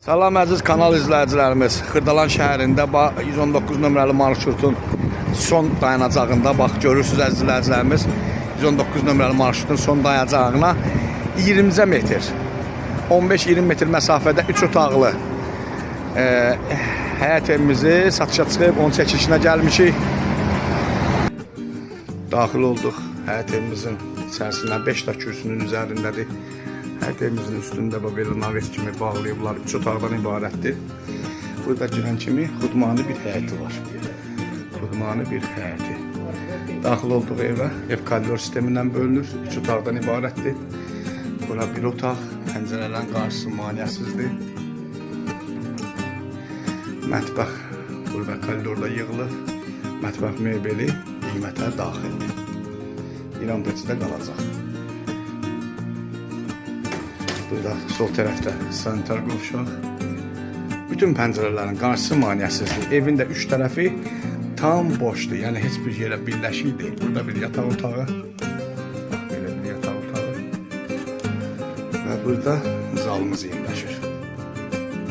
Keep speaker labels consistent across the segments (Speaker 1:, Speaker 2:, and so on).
Speaker 1: Salam əziz kanal izləyicilərimiz. Xırdalan şəhərində 119 nömrəli marşrutun son dayanacağında bax görürsünüz əziz izləyicilərimiz. 119 nömrəli marşrutun son dayanacağına 20 metr, 15-20 metr məsafədə 3 otaqlı həyət evimizi satışa çıxıb onun çəkilişinə gəlmişik. Daxil olduq. Həyət evimizin içərisində 5 də kürsünün üzərindədir. Həyət evimizin üstündə belə navet kimi bağlayıblar. 3 otaqdan ibarətdir. Burada girən kimi xudmani bir həyəti var. Xudmani bir həyəti. Daxil olduğu evə ev koridor sistemindən bölünür. 3 otaqdan ibarətdir. Bura bir otaq. Pəncərələrin qarşısı maneəsizdir. Mətbəx burada koridorda yığılır. Mətbəx mebeli qiymətə daxildir. İran peçidə qalacaq. Burada sol tərəfdə sanitar qovşaq. Bütün pəncərələrin qarşısı maneəsizdir. Evin də 3 tərəfi tam boşdur. Yəni heç bir yerə birləşik deyil. Burada bir yataq otağı. Bax, belə bir yataq otağı. Və burada zalımız yerləşir.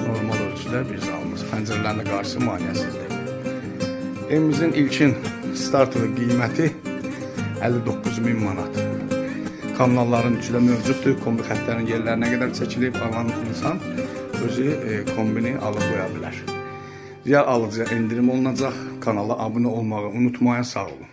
Speaker 1: Normal ölçüdə bir zalımız. Pəncərələrin qarşısı maneəsizdir. Evimizin ilkin startlı qiyməti 59.000 manat. Kommunalların üçü də mövcuddur. Kombi xətlərin yerlərinə qədər çəkilib, alan insan özü kombini alıb qoya bilər. Diğer alıcıya indirim olunacaq. Kanala abunə olmağı unutmayın. Sağ olun.